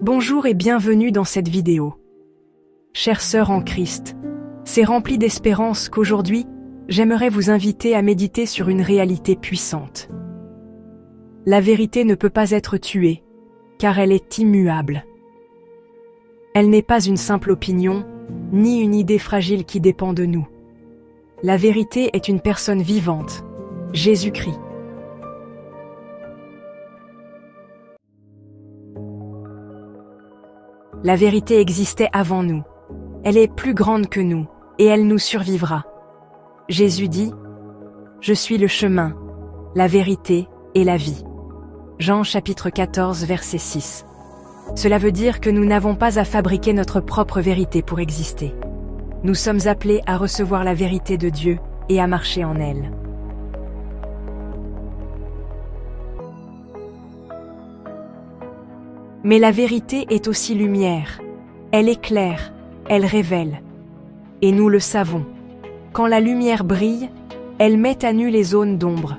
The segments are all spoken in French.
Bonjour et bienvenue dans cette vidéo. Chères sœurs en Christ, c'est rempli d'espérance qu'aujourd'hui, j'aimerais vous inviter à méditer sur une réalité puissante. La vérité ne peut pas être tuée, car elle est immuable. Elle n'est pas une simple opinion, ni une idée fragile qui dépend de nous. La vérité est une personne vivante, Jésus-Christ. La vérité existait avant nous. Elle est plus grande que nous, et elle nous survivra. Jésus dit « Je suis le chemin, la vérité et la vie ». Jean chapitre 14, verset 6. Cela veut dire que nous n'avons pas à fabriquer notre propre vérité pour exister. Nous sommes appelés à recevoir la vérité de Dieu et à marcher en elle. Mais la vérité est aussi lumière. Elle éclaire, elle révèle. Et nous le savons. Quand la lumière brille, elle met à nu les zones d'ombre.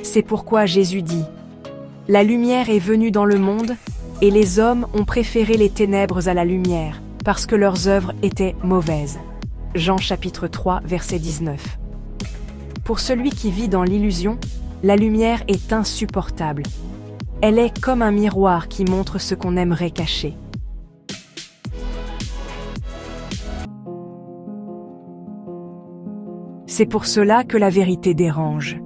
C'est pourquoi Jésus dit « La lumière est venue dans le monde, et les hommes ont préféré les ténèbres à la lumière, parce que leurs œuvres étaient mauvaises. » Jean chapitre 3, verset 19. Pour celui qui vit dans l'illusion, la lumière est insupportable. Elle est comme un miroir qui montre ce qu'on aimerait cacher. C'est pour cela que la vérité dérange.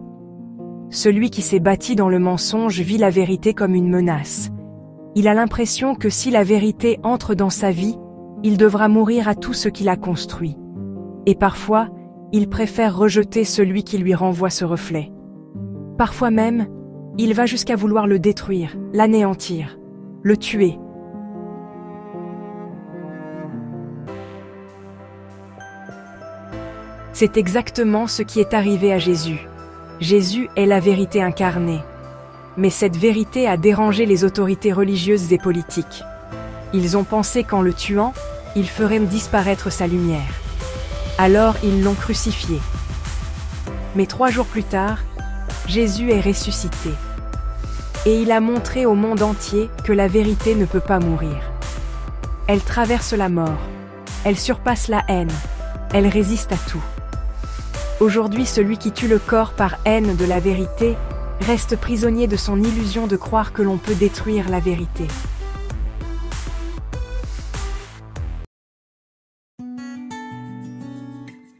Celui qui s'est bâti dans le mensonge vit la vérité comme une menace. Il a l'impression que si la vérité entre dans sa vie, il devra mourir à tout ce qu'il a construit. Et parfois, il préfère rejeter celui qui lui renvoie ce reflet. Parfois même, il va jusqu'à vouloir le détruire, l'anéantir, le tuer. C'est exactement ce qui est arrivé à Jésus. Jésus est la vérité incarnée. Mais cette vérité a dérangé les autorités religieuses et politiques. Ils ont pensé qu'en le tuant, ils feraient disparaître sa lumière. Alors ils l'ont crucifié. Mais 3 jours plus tard, Jésus est ressuscité. Et il a montré au monde entier que la vérité ne peut pas mourir. Elle traverse la mort. Elle surpasse la haine. Elle résiste à tout. Aujourd'hui, celui qui tue le corps par haine de la vérité reste prisonnier de son illusion de croire que l'on peut détruire la vérité.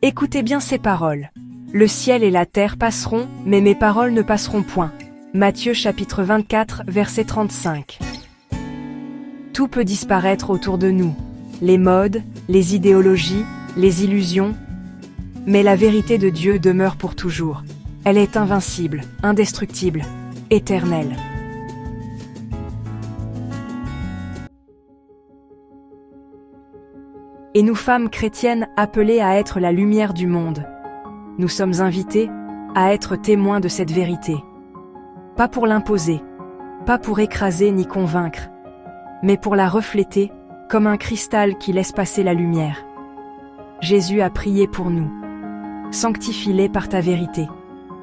Écoutez bien ces paroles. Le ciel et la terre passeront, mais mes paroles ne passeront point. Matthieu chapitre 24, verset 35. Tout peut disparaître autour de nous. Les modes, les idéologies, les illusions. Mais la vérité de Dieu demeure pour toujours. Elle est invincible, indestructible, éternelle. Et nous femmes chrétiennes appelées à être la lumière du monde, nous sommes invités à être témoins de cette vérité. Pas pour l'imposer, pas pour écraser ni convaincre, mais pour la refléter comme un cristal qui laisse passer la lumière. Jésus a prié pour nous. Sanctifie-les par ta vérité.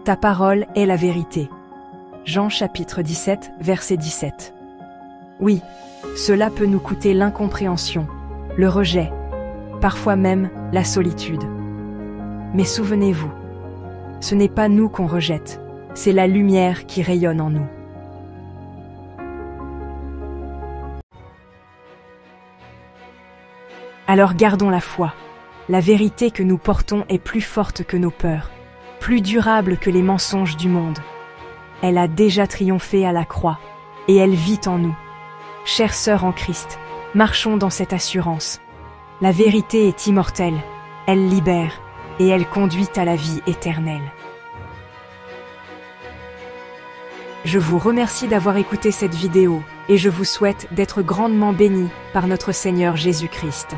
Ta parole est la vérité. Jean chapitre 17, verset 17. Oui, cela peut nous coûter l'incompréhension, le rejet, parfois même la solitude. Mais souvenez-vous, ce n'est pas nous qu'on rejette, c'est la lumière qui rayonne en nous. Alors gardons la foi. La vérité que nous portons est plus forte que nos peurs, plus durable que les mensonges du monde. Elle a déjà triomphé à la croix, et elle vit en nous. Chères sœurs en Christ, marchons dans cette assurance. La vérité est immortelle, elle libère, et elle conduit à la vie éternelle. Je vous remercie d'avoir écouté cette vidéo, et je vous souhaite d'être grandement bénis par notre Seigneur Jésus-Christ.